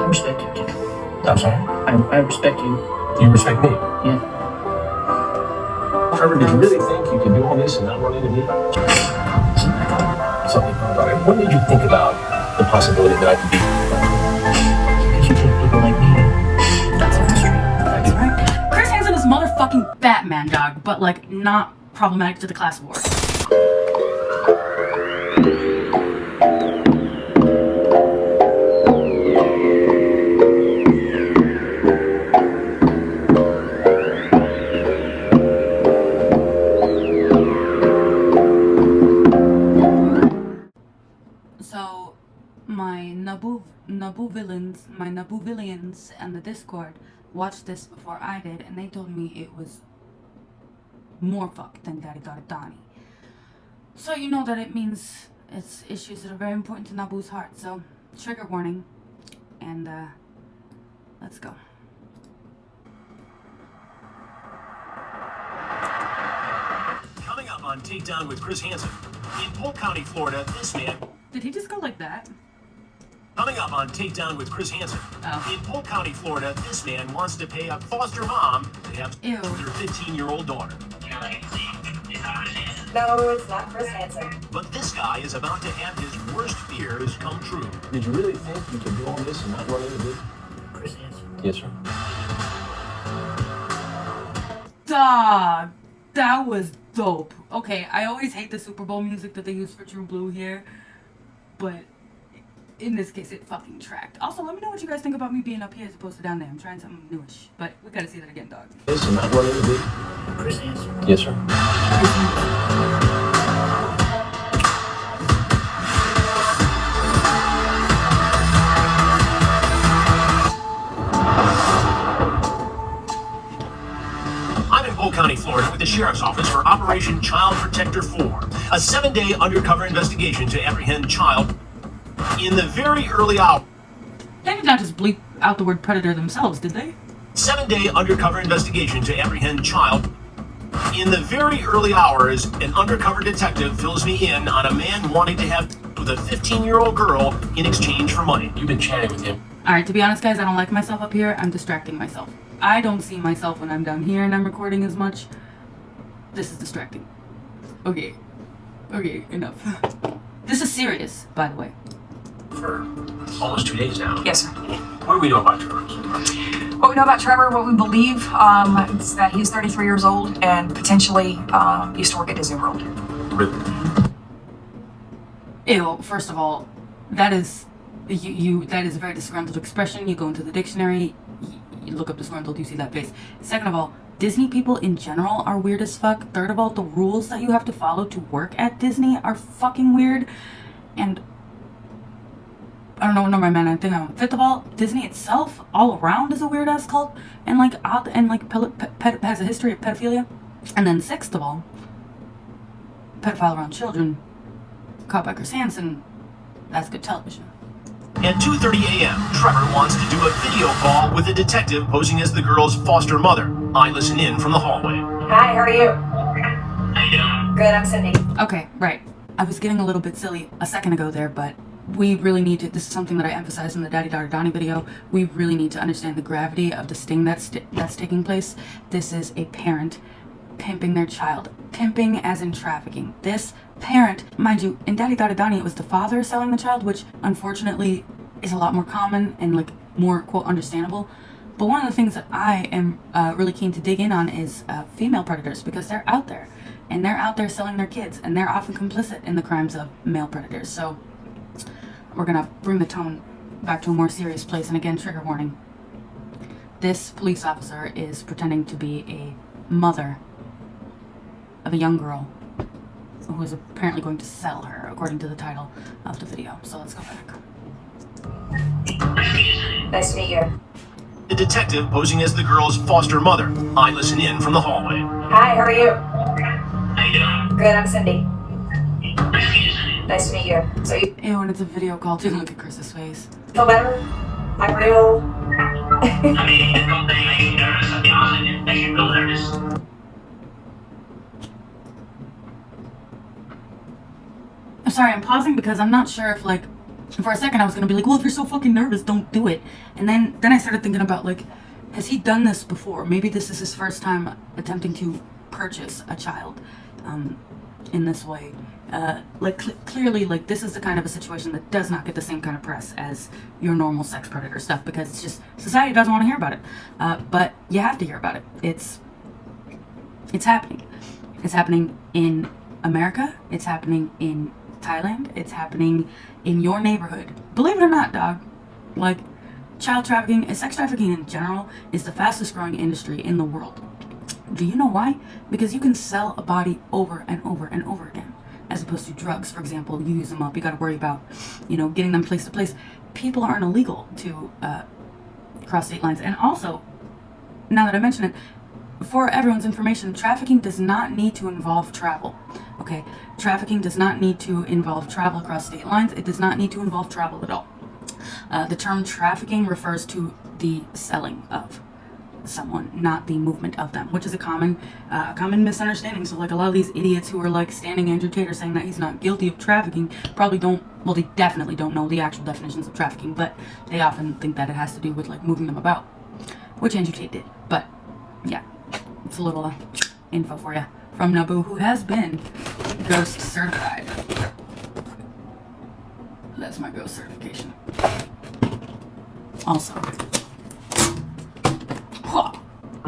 respect you, kid. I'm sorry? I respect you. You respect me? Yeah. Trevor, did you really think you could do all this and not run into me? Something about it. When did you think about the possibility that I could be? Because you take people like me. That's history. That's right. Chris Hansen is motherfucking Batman, dog, but like not problematic to the class war. So my Naboo villains and the Discord watched this before I did, and they told me it was more fucked than Donnie. So you know that it means it's issues that are very important to Naboo's heart. So trigger warning, and let's go. Coming up on Takedown with Chris Hansen. In Polk County, Florida, this man... Did he just go like that? Coming up on Takedown with Chris Hansen. Oh. In Polk County, Florida, this man wants to pay a foster mom to have Ew. their 15-year-old daughter. No, it's not Chris Hansen. But this guy is about to have his worst fears come true. Did you really think you could do all this and not run into me? Chris Hansen. Yes, sir. Dog, that was dope. Okay, I always hate the Super Bowl music that they use for True Blue here, but in this case, it fucking tracked. Also, let me know what you guys think about me being up here as opposed to down there. I'm trying something newish, but we gotta see that again, dog. This and not run into me? Chris Hansen. Yes, sir. I'm in Polk County, Florida, with the Sheriff's Office for Operation Child Protector 4, a 7-day undercover investigation to apprehend child in the very early hours. They did not just bleep out the word predator themselves, did they? 7-day undercover investigation to apprehend child. In the very early hours, an undercover detective fills me in on a man wanting to have with a 15-year-old girl in exchange for money. You've been chatting with him. Alright, to be honest, guys, I don't like myself up here. I'm distracting myself. I don't see myself when I'm down here and I'm recording as much. This is distracting. Okay, enough. This is serious, by the way. For almost 2 days now. Yes, sir. What do we know about Trevor? What we know about Trevor, what we believe, is that he's 33 years old and potentially used to work at Disney World. Really? Ew, first of all, that is that is a very disgruntled expression. You go into the dictionary, you look up disgruntled, you see that face. Second of all, Disney people in general are weird as fuck. Third of all, the rules that you have to follow to work at Disney are fucking weird. And I don't know what number I'm at. I think I'm on. Fifth of all, Disney itself, all around, is a weird ass cult, and like odd, and like has a history of pedophilia. And then sixth of all, pedophile around children, caught by Chris Hansen. That's good television. At 2:30 a.m., Trevor wants to do a video call with a detective posing as the girl's foster mother. I listen in from the hallway. Hi, how are you? How you doing? Good, I'm Cindy. Okay, right. I was getting a little bit silly a second ago there, but we really need to, this is something that I emphasized in the Daddy Daughter Donnie video, we really need to understand the gravity of the sting that's taking place. This is a parent pimping their child. Pimping as in trafficking. This parent, mind you, in Daddy Daughter Donnie it was the father selling the child, which unfortunately is a lot more common and like more, quote, understandable. But one of the things that I am really keen to dig in on is female predators, because they're out there. And they're out there selling their kids, and they're often complicit in the crimes of male predators. So we're gonna bring the tone back to a more serious place. And again, trigger warning. This police officer is pretending to be a mother of a young girl who is apparently going to sell her, according to the title of the video. So let's go back. Nice to meet you. The detective posing as the girl's foster mother. I listen in from the hallway. Hi, how are you? How you doing? Good, I'm Cindy. Nice to meet you. So you Ew, and it's a video call too. Look at Chris's face. feel better? I feel... I mean, it's something makes you nervous. I'll be honest with you. Makes you feel nervous. I'm sorry, I'm pausing because I'm not sure if, like, for a second I was gonna be like, well, if you're so fucking nervous, don't do it. And then I started thinking about, like, has he done this before? Maybe this is his first time attempting to purchase a child in this way. Clearly, like, this is the kind of a situation that does not get the same kind of press as your normal sex predator stuff, because it's just, society doesn't want to hear about it. But you have to hear about it. It's happening. It's happening in America. It's happening in Thailand. It's happening in your neighborhood. Believe it or not, dog. Like, child trafficking, sex trafficking in general, is the fastest growing industry in the world. Do you know why? Because you can sell a body over and over and over again. As opposed to drugs, for example. You use them up, you gotta worry about, getting them place to place. People aren't illegal to cross state lines. And also, now that I mention it, for everyone's information, trafficking does not need to involve travel. Okay? Trafficking does not need to involve travel across state lines. It does not need to involve travel at all. The term trafficking refers to the selling of someone, not the movement of them, which is a common misunderstanding. So, like, a lot of these idiots who are, like, standing Andrew Tate saying that he's not guilty of trafficking probably don't, well, they definitely don't know the actual definitions of trafficking, but they often think that it has to do with, like, moving them about, which Andrew Tate did. But yeah, it's a little info for you from Naboo, who has been ghost certified. That's my ghost certification. Also,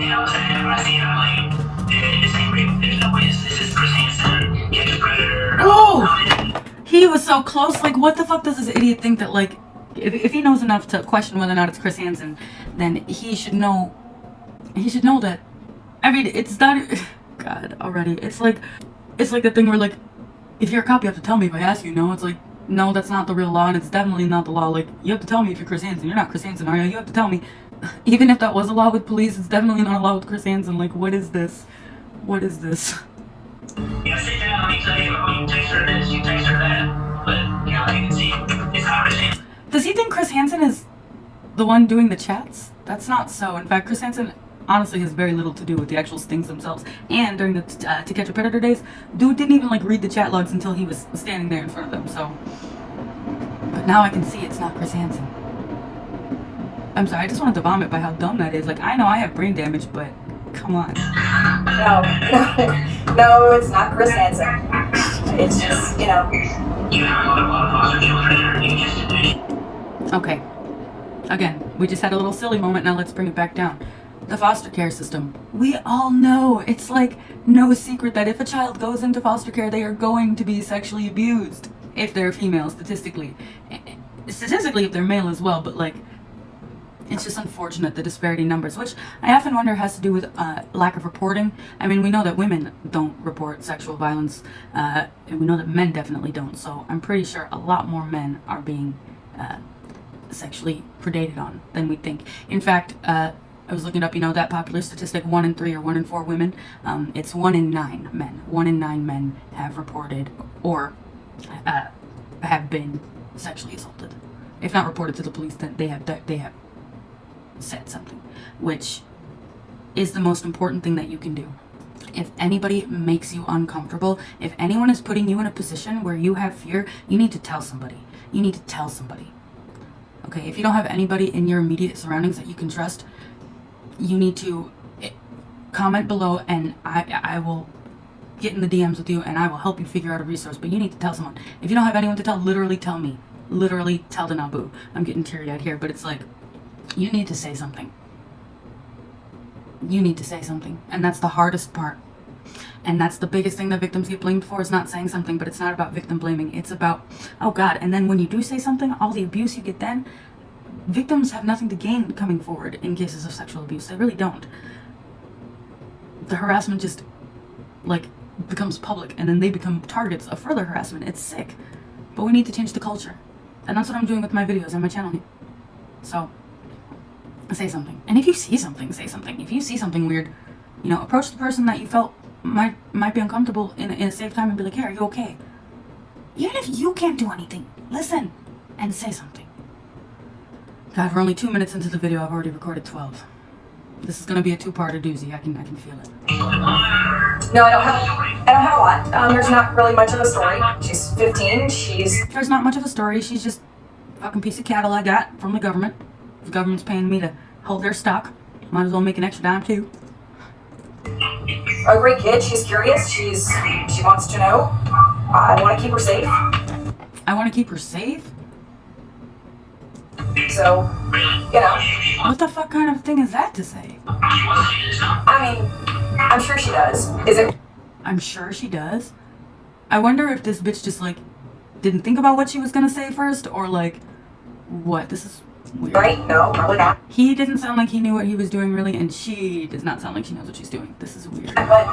I see him, I'm like, this ain't real. There's no way this is Chris Hansen, catch a predator. Oh! He was so close. Like, what the fuck does this idiot think that, like, if he knows enough to question whether or not it's Chris Hansen, then he should know that. I mean, it's not, God, already. It's like the thing where, like, if you're a cop, you have to tell me if I ask you, no? It's like, no, that's not the real law, and it's definitely not the law. Like, you have to tell me if you're Chris Hansen. You're not Chris Hansen, are you? You have to tell me. Even if that was a law with police, it's definitely not a law with Chris Hansen. Like, what is this? What is this? Yeah, sit down, let me tell you text her this, you text her that. But, you can see, it's not Chris Hansen. Does he think Chris Hansen is the one doing the chats? That's not so. In fact, Chris Hansen honestly has very little to do with the actual stings themselves. And during the To Catch a Predator days, dude didn't even, like, read the chat logs until he was standing there in front of them, so. But now I can see it's not Chris Hansen. I'm sorry, I just wanted to vomit by how dumb that is. Like, I know I have brain damage, but come on. No, it's not Chris Hansen. It's just, You have a lot of foster children, you just Okay. Again, we just had a little silly moment, now let's bring it back down. The foster care system. We all know, it's like no secret that if a child goes into foster care, they are going to be sexually abused. If they're female, statistically. Statistically, if they're male as well, but, like, it's just unfortunate, the disparity in numbers, which I often wonder has to do with lack of reporting. I mean, we know that women don't report sexual violence, and we know that men definitely don't, so I'm pretty sure a lot more men are being sexually predated on than we think. In fact, I was looking up, that popular statistic, 1 in 3 or 1 in 4 women, it's 1 in 9 men. 1 in 9 men have reported or have been sexually assaulted. If not reported to the police, then they have said something, which is the most important thing that you can do. If anybody makes you uncomfortable, if anyone is putting you in a position where you have fear, you need to tell somebody. You need to tell somebody. Okay, if you don't have anybody in your immediate surroundings that you can trust, you need to comment below, and I will get in the DMs with you, and I will help you figure out a resource, but you need to tell someone. If you don't have anyone to tell, literally tell me. Literally tell the Naboo. I'm getting teary-eyed here, but it's like, you need to say something. You need to say something. And that's the hardest part. And that's the biggest thing that victims get blamed for, is not saying something. But it's not about victim blaming. It's about, oh God. And then when you do say something, all the abuse you get then, victims have nothing to gain coming forward in cases of sexual abuse. They really don't. The harassment just, like, becomes public. And then they become targets of further harassment. It's sick. But we need to change the culture. And that's what I'm doing with my videos and my channel. So, say something. And if you see something, say something. If you see something weird, approach the person that you felt might be uncomfortable in a safe time and be like, hey, are you okay? Even if you can't do anything, listen and say something. God, we're only 2 minutes into the video. I've already recorded 12. This is going to be a two-parter doozy. I can feel it. No, I don't have a lot. There's not really much of a story. She's 15. There's not much of a story. She's just fucking piece of cattle I got from the government. The government's paying me to hold their stock. Might as well make an extra dime too. A great kid. She's curious. She wants to know. I want to keep her safe. I want to keep her safe? So, you know. What the fuck kind of thing is that to say? I mean, I'm sure she does. Is it? I'm sure she does. I wonder if this bitch just like didn't think about what she was gonna say first, or like what? This is weird. Right? No, probably not. He didn't sound like he knew what he was doing really, and she does not sound like she knows what she's doing. This is weird. But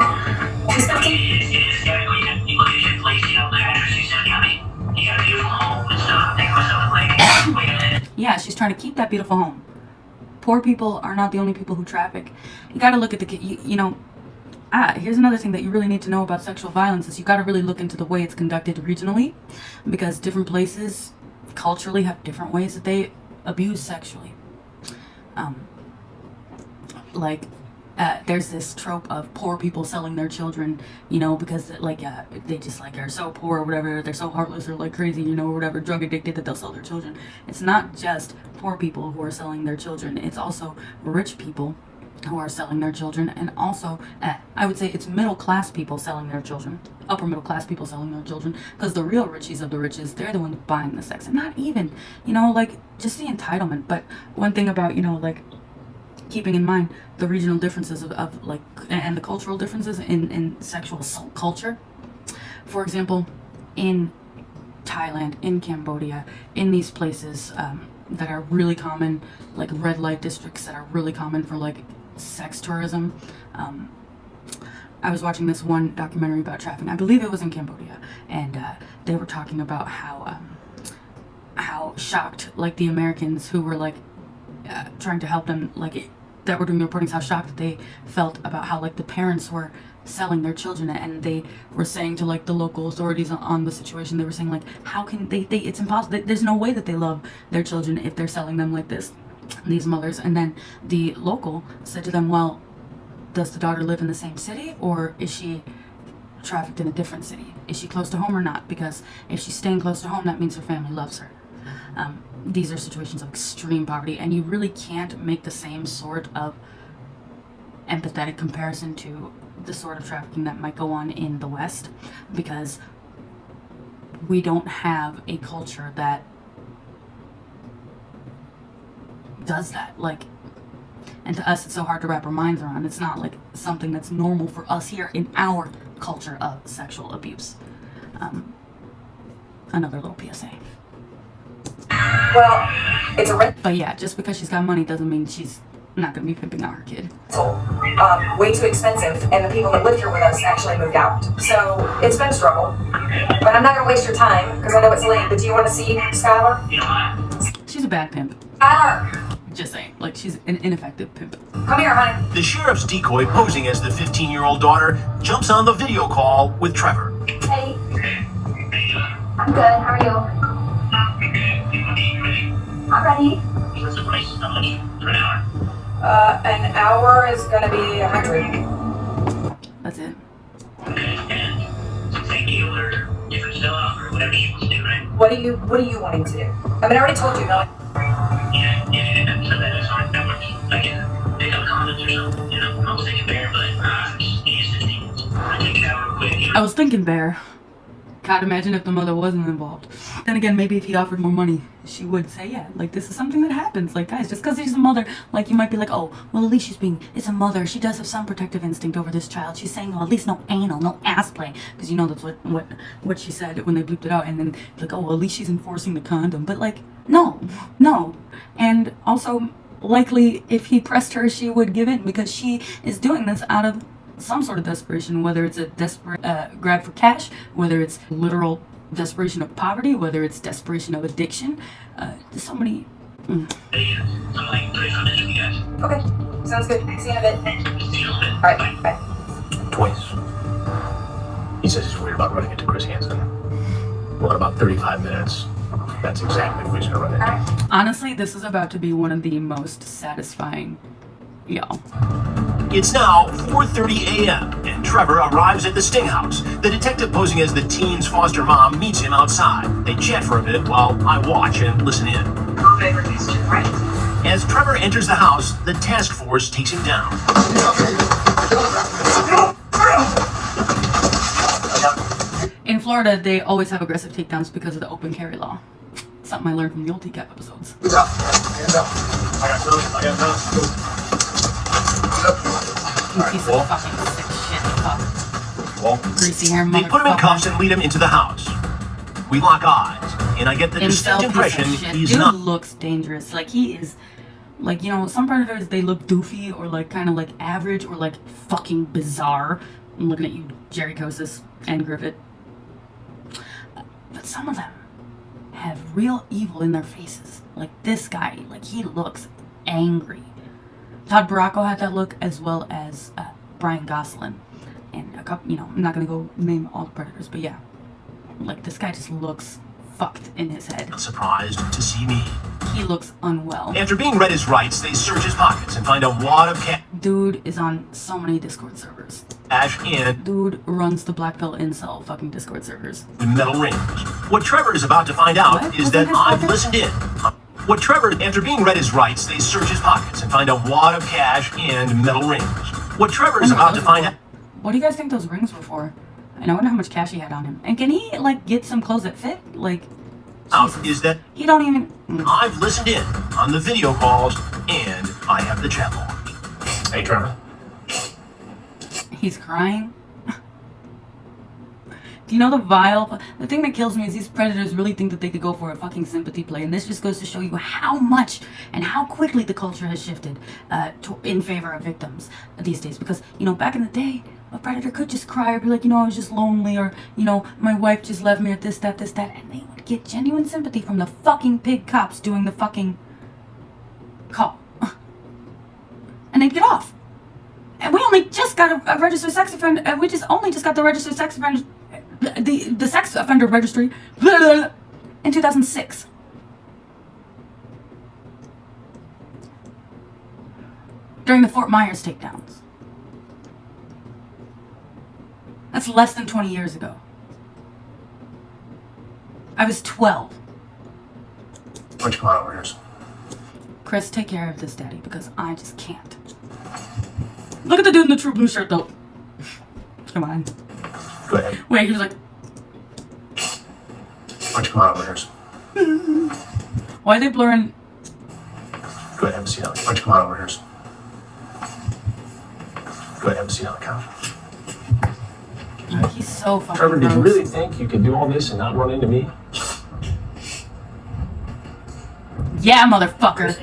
she's 15. You look at your place, you know, the address you sent me. You got a beautiful home and stuff. I think to myself, like, wait a minute. Yeah, she's trying to keep that beautiful home. Poor people are not the only people who traffic. You gotta look at the, you know, here's another thing that you really need to know about sexual violence is you gotta really look into the way it's conducted regionally, because different places culturally have different ways that they abuse sexually. There's this trope of poor people selling their children, you know, because like they just like are so poor or whatever, they're so heartless or like crazy, you know, or whatever, drug addicted that they'll sell their children. It's not just poor people who are selling their children, it's also rich people who are selling their children, and also I would say it's middle class people selling their children, upper middle class people selling their children, because the real richies of the riches, they're the ones buying the sex, and not even, you know, like just the entitlement. But one thing about, you know, like keeping in mind the regional differences of like, and the cultural differences in sexual assault culture. For example, in Thailand, in Cambodia, in these places that are really common, like red light districts that are really common for like sex tourism. I was watching this one documentary about trafficking. I believe it was in Cambodia, and they were talking about how shocked like the Americans who were like trying to help them, like that were doing the reportings, how shocked they felt about how like the parents were selling their children, and they were saying to like the local authorities on the situation, they were saying like, how can they it's impossible, there's no way that they love their children if they're selling them like this, these mothers. And then the local said to them, well, does the daughter live in the same city, or is she trafficked in a different city? Is she close to home or not? Because if she's staying close to home, that means her family loves her. These are situations of extreme poverty, and you really can't make the same sort of empathetic comparison to the sort of trafficking that might go on in the West, because we don't have a culture that does that. Like, and to us, it's so hard to wrap our minds around. It's not like something that's normal for us here in our culture of sexual abuse. Another little PSA. Well, it's a rental. But yeah, just because she's got money doesn't mean she's not going to be pimping out her kid. Way too expensive, and the people that live here with us actually moved out. So it's been a struggle. But I'm not going to waste your time because I know it's late. But do you want to see Skylar? She's a bad pimp. Skylar, Just saying. Like, she's an ineffective pimp. come here, honey. The sheriff's decoy, posing as the 15-year-old daughter, jumps on the video call with Trevor. Hey. I'm good. How are you? I'm ready. What's the price? How much for an hour? An hour is going to be 100. That's it. Okay, and so thank you or different stuff or whatever she wants to do, right? What are you wanting to do? I mean, I already told you, no. Yeah, so that is fine. That works. I can pick up condoms or something, you know. I was thinking bear, but just 15 minutes. I take it out real quick, you know. I was thinking bear. God, imagine if the mother wasn't involved. Then again, maybe if he offered more money, she would say, yeah, like, this is something that happens. Like, guys, just because she's a mother, like, you might be like, oh, well, at least it's a mother. She does have some protective instinct over this child. She's saying, well, at least no anal, no ass play. Because you know that's what she said when they bleeped it out. And then, like, oh, well, at least she's enforcing the condom. But, like, no. And also, likely, if he pressed her, she would give in, because she is doing this out of some sort of desperation, whether it's a desperate grab for cash, whether it's literal desperation of poverty, whether it's desperation of addiction. There's so many. So like 35 minutes with you guys. Okay, sounds good. See you in a bit. See you in a bit. All right, bye. Twice. He says he's worried about running into Chris Hansen. Well, in about 35 minutes, that's exactly who he's gonna run into. Honestly, this is about to be one of the most satisfying, y'all. It's now 4:30 a.m., and Trevor arrives at the Sting house. The detective posing as the teen's foster mom meets him outside. They chat for a bit while I watch and listen in. As Trevor enters the house, the task force takes him down. In Florida, they always have aggressive takedowns because of the open carry law. Something I learned from the old TCAP episodes. Hands up. I got none. You piece of fucking sick shit. Fuck. Well, Greasy hair They put him in motherfucker. cuffs and lead him into the house. We lock eyes, and I get the Incel distinct piece of impression shit. he's Dude not. looks dangerous. Like, he is, like, you know, some predators, they look doofy or, like, kind of, like, average or, like, fucking bizarre. I'm looking at you, g.h.o.s.t and Griffith. But some of them have real evil in their faces. Like, this guy, like, he looks angry. Todd Baracco had that look, as well as Brian Gosselin. And a couple, you know, I'm not going to go name all the predators, but yeah. Like, this guy just looks fucked in his head. Surprised to see me. He looks unwell. After being read his rights, they search his pockets and find a wad of Dude is on so many Discord servers. cash and Dude runs the Black Pill Incel fucking Discord servers. metal rings. What Trevor is about to find out What? is Was that it his I've pocket? listened in. What Trevor, after being read his rights, they search his pockets and find a wad of cash and metal rings. What Trevor is about to find out. What do you guys think those rings were for? And I wonder how much cash he had on him. And can he, like, get some clothes that fit? Like, Jesus. Is that He don't even... I've listened in on the video calls and I have the chat logs. hey, Trevor. He's crying. Do you know the thing that kills me is these predators really think that they could go for a fucking sympathy play, and this just goes to show you how much and how quickly the culture has shifted in favor of victims these days. Because, you know, back in the day, a predator could just cry or be like, you know, I was just lonely, or, you know, my wife just left me, or this, that, and they would get genuine sympathy from the fucking pig cops doing the fucking call. And they'd get off. And we only just got a registered sex offender, we only just got the registered sex offender, the sex offender registry in 2006. During the Fort Myers takedowns. That's less than 20 years ago. I was 12. Why don't you come on over here? Chris, take care of this, Daddy, because I just can't. Look at the dude in the true blue shirt, though. Come on. Go ahead. Wait, he was like, Why don't you come on over here? why are they blurring? Go ahead, have a seat on the couch. Why don't you come on over here? Go ahead, have a seat on the couch. Oh, he's so fucking Trevor, did you gross. really think you could do all this and not run into me? Yeah, motherfucker.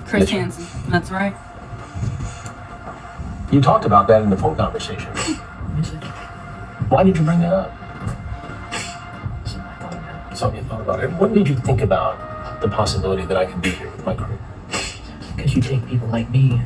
Chris Hansen. That's right. You talked about that in the phone conversation. Why did you bring that up? Something you thought about it. What made you think about the possibility that I could be here with my crew? Because you take people like me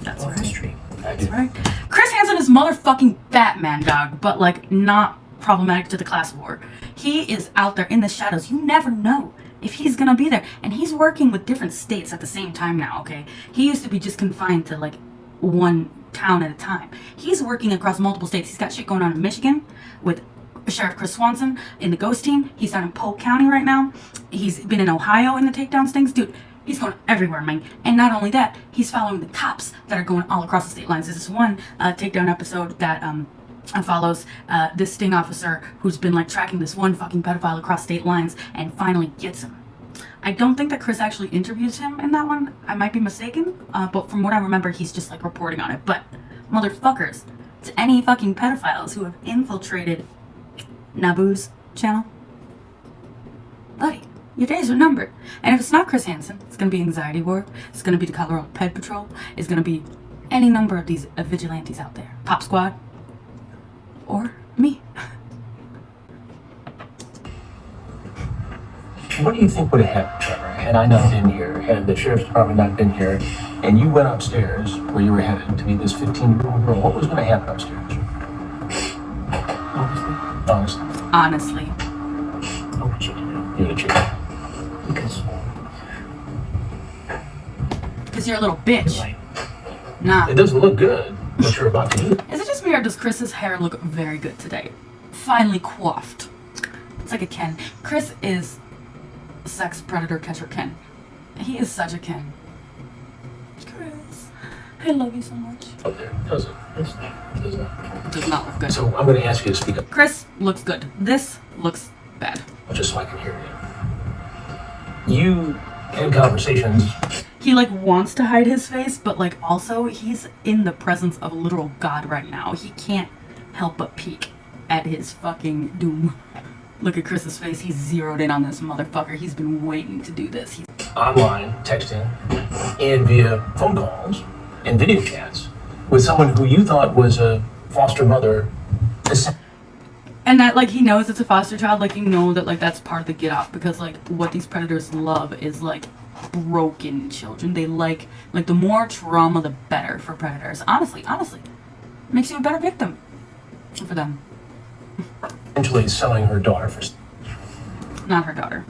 That's off the right. street. I do. Right. Chris Hansen is motherfucking Batman, dog, but like not problematic to the class war. He is out there in the shadows. You never know if he's gonna be there, and he's working with different states at the same time now. Okay, he used to be just confined to like one town at a time. He's working across multiple states. He's got shit going on in Michigan with Sheriff Chris Swanson in the Ghost team. He's down in Polk County right now. He's been in Ohio in the takedown stings, dude. He's going everywhere, man. And not only that, he's following the cops that are going all across the state lines. This is one takedown episode that follows this sting officer who's been like tracking this one fucking pedophile across state lines and finally gets him. I don't think that Chris actually interviews him in that one. I might be mistaken, but from what I remember, he's just like reporting on it. But motherfuckers, to any fucking pedophiles who have infiltrated Naboo's channel, buddy, your days are numbered. And if it's not Chris Hansen, it's going to be Anxiety Ward, it's going to be the Colorado Ped Patrol, it's going to be any number of these vigilantes out there. Pop Squad, or me. What do you think would have happened, Trevor, had I not been here, had the sheriff's department not been here, and you went upstairs where you were headed to meet this 15-year-old girl? What was going to happen upstairs? Honestly. Honestly. I want you to know. You're the chick. Because Because you're a little bitch. you're right. Nah. It doesn't look good. what you're about to do. Is it just me or does Chris's hair look very good today? Finally coiffed. It's like a Ken. Chris is sex predator catcher Ken. He is such a Ken. Chris, I love you so much. Oh, there. Does it? Does not look good. So I'm going to ask you to speak up, Chris looks good. This looks bad. just so I can hear you. You had conversations. He like wants to hide his face, but like also he's in the presence of a literal god right now. He can't help but peek at his fucking doom. Look at Chris's face. He's zeroed in on this motherfucker. He's been waiting to do this. He's Online, texting, and via phone calls and video chats with someone who you thought was a foster mother. and that like he knows it's a foster child. Like you know that like that's part of the get off because like what these predators love is like broken children. They like the more trauma the better for predators. Honestly, makes you a better victim for them. Essentially selling her daughter for. Not her daughter.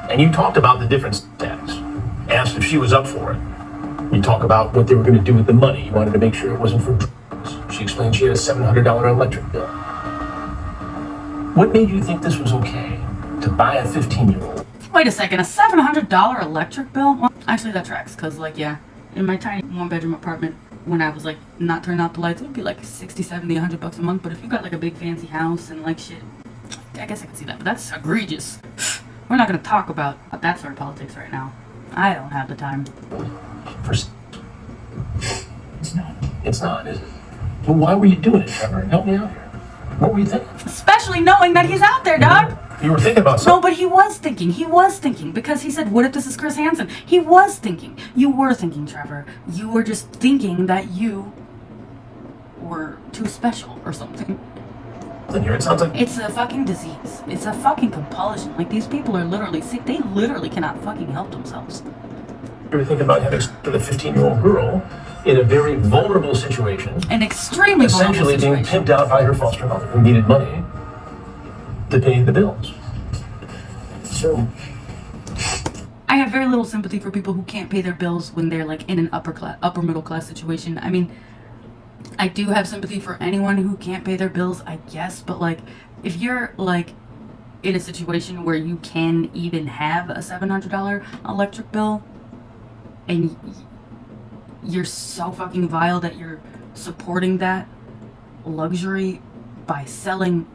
And you talked about the different stacks. Asked if she was up for it. You talk about what they were going to do with the money. You wanted to make sure it wasn't for drugs. She explained she had a $700 electric bill. What made you think this was okay to buy a 15-year-old? Wait a second, a $700 electric bill? Well, actually that tracks, cause like yeah, in my tiny one-bedroom apartment, when I was like not turning out the lights, it would be like 60, 70, $100 a month. But if you got like a big fancy house and like shit, I guess I can see that. But that's egregious. We're not gonna talk about that sort of politics right now. I don't have the time. It's not, is it? Well, why were you doing it, Trevor? Help me out here. What were you thinking? Especially knowing that he's out there, dog. You were thinking about No, something. but he was thinking because he said, what if this is Chris Hansen? He was thinking. You were thinking, Trevor. You were just thinking that you were too special or something. Here, it sounds like It's a fucking disease. It's a fucking compulsion. Like, these people are literally sick. They literally cannot fucking help themselves. you were thinking about having sex with a 15-year-old girl in a very vulnerable situation. An extremely vulnerable Essentially being situation. pimped out by her foster mother who needed money to pay the bills. So, I have very little sympathy for people who can't pay their bills when they're like in an upper middle class situation. I mean, I do have sympathy for anyone who can't pay their bills, I guess, but like if you're like in a situation where you can even have a $700 electric bill and you're so fucking vile that you're supporting that luxury by selling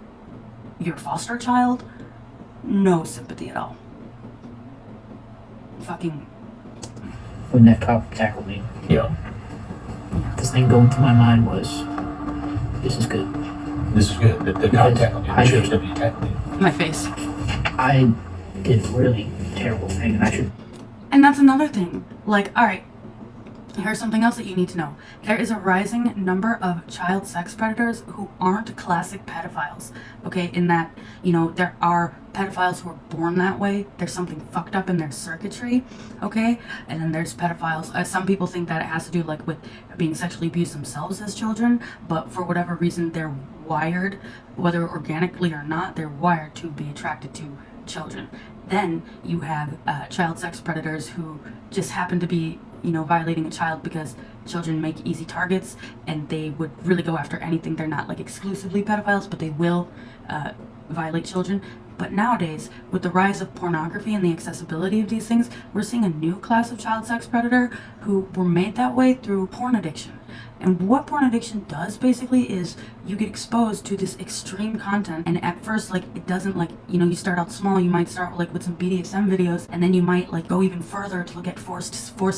your foster child, no sympathy at all. Fucking When that cop tackled me, yeah, this thing going through my mind was, this is good. this is good. The contact on you. I- The sheriff's deputy tackled you. my face. I did a really terrible thing, and I should. And that's another thing. Like, alright, here's something else that you need to know. There is a rising number of child sex predators who aren't classic pedophiles. Okay, in that, you know, there are pedophiles who are born that way. There's something fucked up in their circuitry. Okay, and then there's pedophiles. Some people think that it has to do like with being sexually abused themselves as children, but for whatever reason, they're wired, whether organically or not, they're wired to be attracted to children. Then you have child sex predators who just happen to be, you know, violating a child because children make easy targets and they would really go after anything. They're not like exclusively pedophiles, but they will violate children. But nowadays, with the rise of pornography and the accessibility of these things, we're seeing a new class of child sex predator who were made that way through porn addiction. And what porn addiction does basically is you get exposed to this extreme content, and at first, like, it doesn't, like, you know, you start out small. You might start like with some BDSM videos, and then you might like go even further to look at forced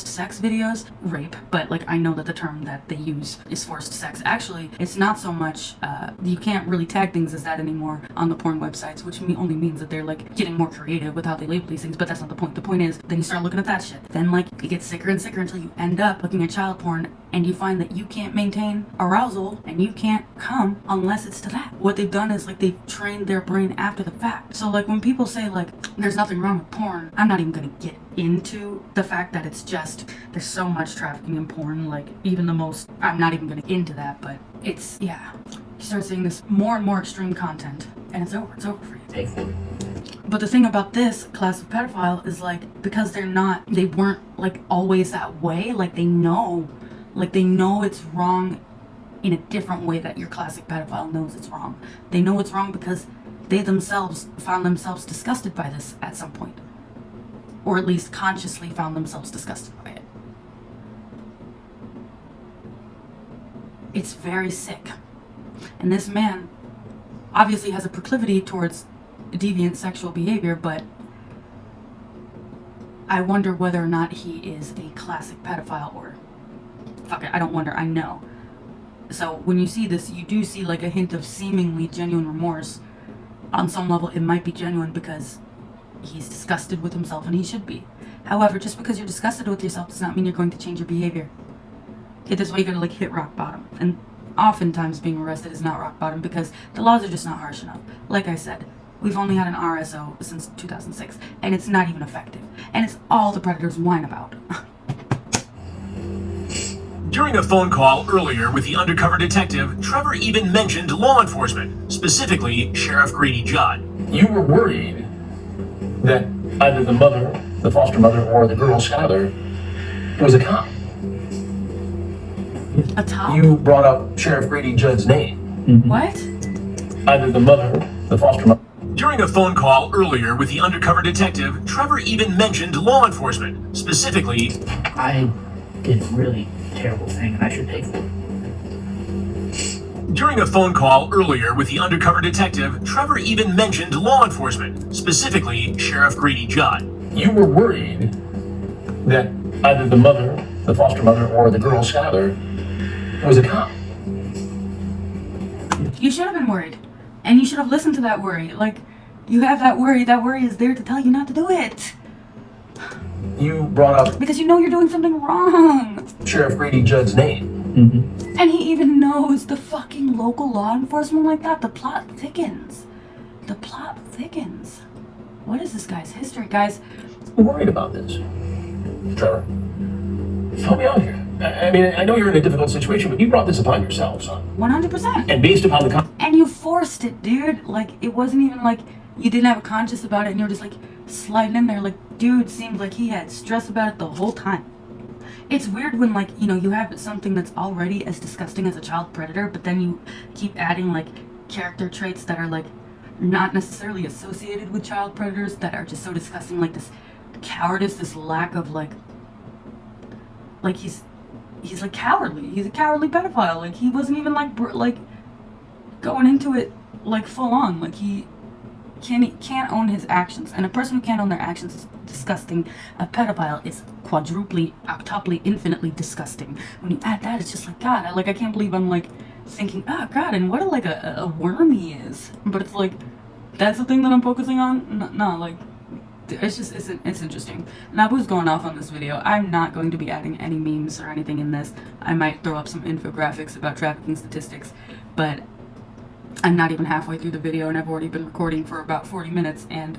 sex videos, rape. But like, I know that the term that they use is forced sex. Actually, it's not so much. You can't really tag things as that anymore on the porn websites, which only means that they're like getting more creative with how they label these things. But that's not the point. The point is, then you start looking at that shit. Then like it gets sicker and sicker until you end up looking at child porn, and you find that you can't maintain arousal and you can't come unless it's to that. What they've done is like they've trained their brain after the fact. So like when people say like there's nothing wrong with porn, I'm not even gonna get into the fact that it's just there's so much trafficking in porn. Like even the most, I'm not even gonna get into that, but it's, yeah, you start seeing this more and more extreme content and it's over for you. Pay for it. But the thing about this class of pedophile is like, because they weren't like always that way, like they know Like, they know it's wrong in a different way that your classic pedophile knows it's wrong. They know it's wrong because they themselves found themselves disgusted by this at some point. Or at least consciously found themselves disgusted by it. It's very sick. And this man obviously has a proclivity towards deviant sexual behavior, but I wonder whether or not he is a classic pedophile, or fuck it, I don't wonder, I know. So when you see this, you do see like a hint of seemingly genuine remorse. On some level, it might be genuine because he's disgusted with himself, and he should be. However, just because you're disgusted with yourself does not mean you're going to change your behavior. Okay, this way you gotta like hit rock bottom. And oftentimes being arrested is not rock bottom because the laws are just not harsh enough. Like I said, we've only had an RSO since 2006, and it's not even effective. And it's all the predators whine about. During a phone call earlier with the undercover detective, Trevor even mentioned law enforcement, specifically Sheriff Grady Judd. You were worried that either the mother, the foster mother, or the girl's father was a cop. A top? You brought up Sheriff Grady Judd's name. What? Either the mother, the foster mother. During a phone call earlier with the undercover detective, Trevor even mentioned law enforcement, specifically... I did a really terrible thing and I should pay for it. During a phone call earlier with the undercover detective, Trevor even mentioned law enforcement, specifically Sheriff Grady Judd. You were worried that either the mother, the foster mother, or the girl's father was a cop. You should have been worried. And you should have listened to that worry. Like, you have that worry is there to tell you not to do it. You brought up Because you know you're doing something wrong. Sheriff Grady Judd's name. And he even knows the fucking local law enforcement like that. The plot thickens. The plot thickens. What is this guy's history, guys? I'm worried about this. Trevor, help me out here. I mean, I know you're in a difficult situation, but you brought this upon yourself, son. 100%. And based upon the... And you forced it, dude. Like, it wasn't even like you didn't have a conscience about it and you're just like sliding in there. Like, dude seemed like he had stress about it the whole time. It's weird when, like, you know, you have something that's already as disgusting as a child predator, but then you keep adding, like, character traits that are, like, not necessarily associated with child predators that are just so disgusting. Like, this cowardice, this lack of, like he's like cowardly. He's a cowardly pedophile. Like, he wasn't even like going into it like full on. Like, he can't own his actions, and a person who can't own their actions is disgusting. A pedophile is quadruply, octuply, infinitely disgusting. When you add that, it's just like, God, I can't believe I'm like thinking, oh God, and what a worm he is. But it's like, that's the thing that I'm focusing on. No, like, it's just, it's interesting. Nabu's going off on this video. I'm not going to be adding any memes or anything in this. I might throw up some infographics about trafficking statistics, but I'm not even halfway through the video and I've already been recording for about 40 minutes and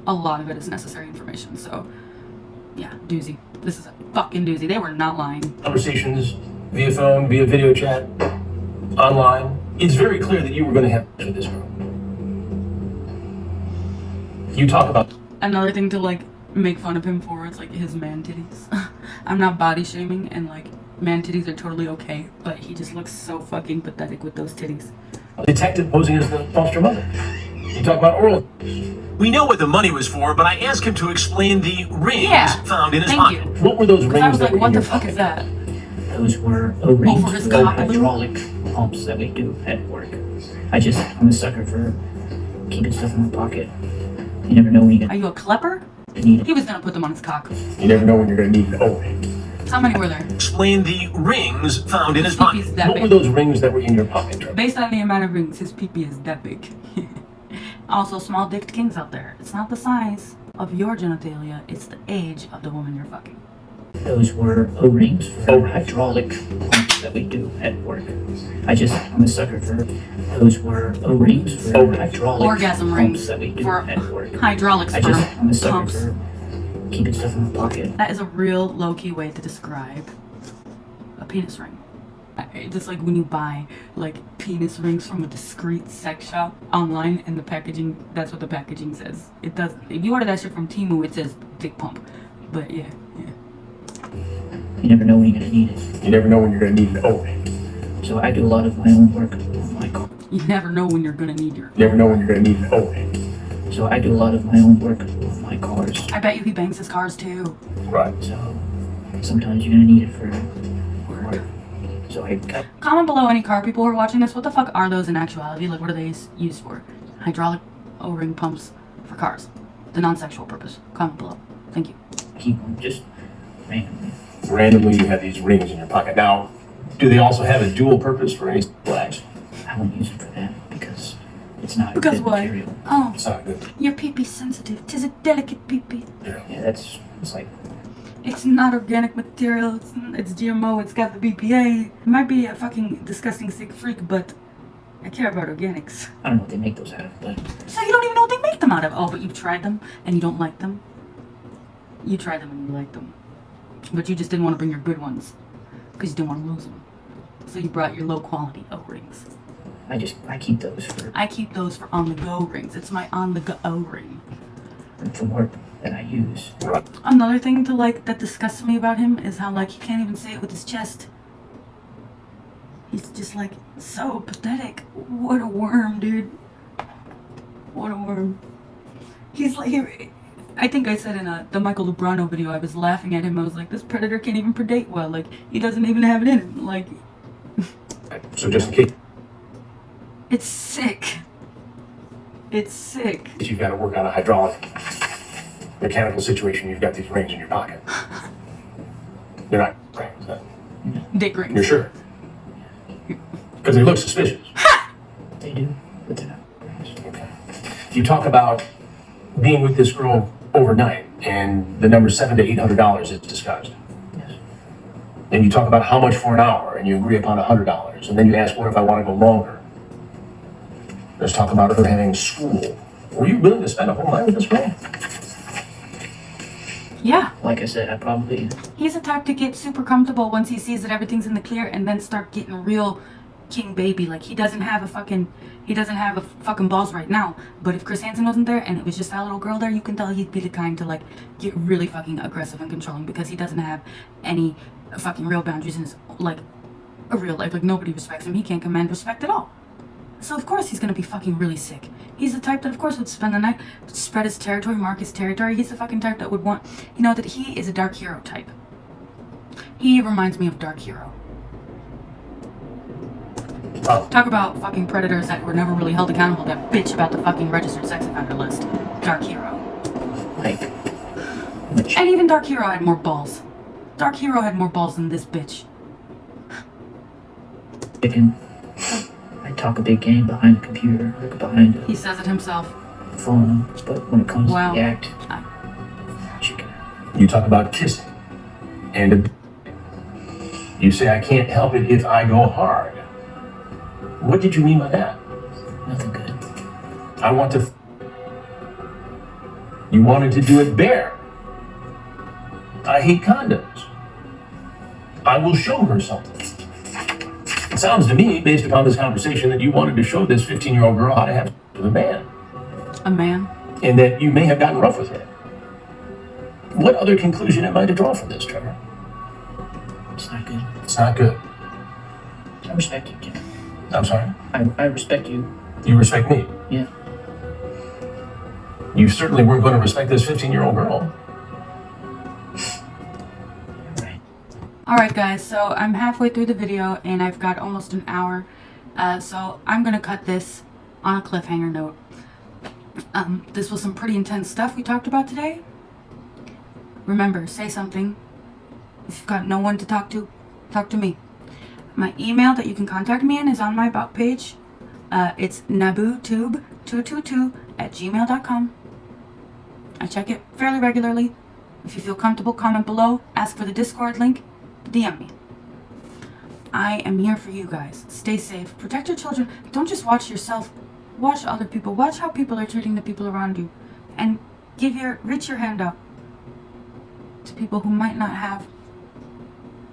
a lot of it is necessary information. So yeah, doozy. This is a fucking doozy. They were not lying. Conversations via phone, via video chat, online. It's very clear that you were going to have with this girl. You talk about... Another thing to like make fun of him for, it's like his man titties. I'm not body shaming, and like man titties are totally okay, but he just looks so fucking pathetic with those titties. Detective posing as the foster mother. You talk about oral... We know what the money was for, but I asked him to explain the rings found in his thank pocket. you. What were those rings I was that like, were what in the your fuck pocket? is that? Those were O-rings for his for cock hydraulic pumps that we do at work. I'm a sucker for keeping stuff in my pocket. You never know when you're Are you a klepper? gonna need it. He was gonna put them on his cock. You never know when you're going to need an O-ring. How many were there? Explain the rings found in his His pocket. peepee's that What were big. those rings that were in your pocket, Trevor? Based on the amount of rings, his peepee is that big. Also, small-dicked kings out there. It's not the size of your genitalia, it's the age of the woman you're fucking. Those were O-rings for hydraulic pumps that we do at work. I'm a sucker for those were O-rings for hydraulic Orgasm pumps rings that we do for at work. hydraulic I'm sperm a sucker pumps. for keeping stuff in my pocket. That is a real low-key way to describe a penis ring. Just like when you buy like penis rings from a discreet sex shop online and the packaging, that's what the packaging says. It does. If you order that shit from Temu, it says dick pump. But yeah. You never know when you're gonna need it. You never know when you're going to need an O-ring. So I do a lot of my own work on my car. You never know when you're gonna need your. You never know when you're going to need an O-ring. So I do a lot of my own work on my cars. I bet you he bangs his cars too. Right. So sometimes you're gonna need it for work. So I Comment below any car people who are watching this. What the fuck are those in actuality? Like, what are they used for? Hydraulic O-ring pumps for cars. The non-sexual purpose. Comment below. Thank you. keep them just randomly. Randomly, you have these rings in your pocket. Now, do they also have a dual purpose for any flags? I wouldn't use it for that because it's not Because good what? material. Oh, It's not good. your pee-pee sensitive. 'Tis a delicate pee-pee. Yeah. Yeah, it's like It's not organic material. It's GMO. It's got the BPA. It might be a fucking disgusting sick freak, but I care about organics. I don't know what they make those out of, but So you don't even know what they make them out of. Oh, but you've tried them and you don't like them. You tried them and you like them, but you just didn't want to bring your good ones because you didn't want to lose them. So you brought your low quality O-rings. I keep those for I keep those for on the go rings. It's my on the go ring. work that I use. Right. Another thing to like that disgusts me about him is how like he can't even say it with his chest. He's just like so pathetic. What a worm, dude. What a worm. He's like, I think I said in the Michael Lubrano video, I was laughing at him. I was like, this predator can't even predate well. Like, he doesn't even have it in him. Like, So just in case it's sick. It's sick. you've got to work on a hydraulic mechanical situation, you've got these rings in your pocket. They're not rings. Dick rings. You're sure? Because they look suspicious. They do, but they're not. Okay. You talk about being with this girl overnight, and the number $700 to $800 is discussed. Yes. Then you talk about how much for an hour, and you agree upon $100, and then you ask, what if I want to go longer? Let's talk about her having school. Were you willing to spend a whole night with this girl? Yeah. Like I said, I probably He's the type to get super comfortable once he sees that everything's in the clear and then start getting real king baby. Like, he doesn't have a fucking balls right now. But if Chris Hansen wasn't there and it was just that little girl there, you can tell he'd be the kind to like get really fucking aggressive and controlling because he doesn't have any fucking real boundaries in his like a real life. Like, nobody respects him. He can't command respect at all. So of course he's gonna be fucking really sick. He's the type that of course would spend the night, spread his territory, mark his territory. He's the fucking type that would want, you know, that he is a dark hero type. He reminds me of Dark Hero. Oh. Talk about fucking predators that were never really held accountable, that bitch about the fucking registered sex offender list. Dark Hero. like much. And even Dark Hero had more balls. Dark Hero had more balls than this bitch. Chicken. I talk a big game behind the computer, like behind He says it himself. a phone, but when it comes Wow. to the act, chicken. You talk about kissing, and you say, I can't help it if I go hard. What did you mean by that? Nothing good. I want to. You wanted to do it bare. I hate condoms. I will show her something. It sounds to me, based upon this conversation, that you wanted to show this 15-year-old girl how to have sex with a man, A man. and that you may have gotten rough with her. What other conclusion am I to draw from this, Trevor? It's not good. It's not good. I respect you, Jim. I'm sorry? I respect you. You respect me. Yeah. You certainly weren't going to respect this 15-year-old girl. You're right. Alright guys, so I'm halfway through the video and I've got almost an hour. So I'm gonna cut this on a cliffhanger note. This was some pretty intense stuff we talked about today. Remember, say something. If you've got no one to talk to me. My email that you can contact me in is on my about page. It's nabootube222@gmail.com. I check it fairly regularly. If you feel comfortable, comment below. Ask for the Discord link. DM me. I am here for you guys. Stay safe. Protect your children. Don't just watch yourself. Watch other people. Watch how people are treating the people around you. And reach your hand out to people who might not have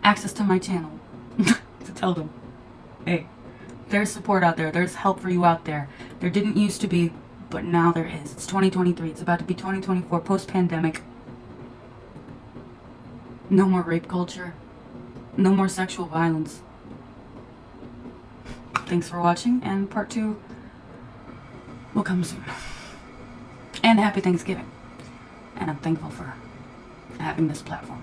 access to my channel. To tell them, hey, there's support out there. There's help for you out there. There didn't used to be, but now there is. It's 2023. It's about to be 2024, post-pandemic. No more rape culture. No more sexual violence. Thanks for watching, and part 2 will come soon. And happy Thanksgiving. And I'm thankful for having this platform.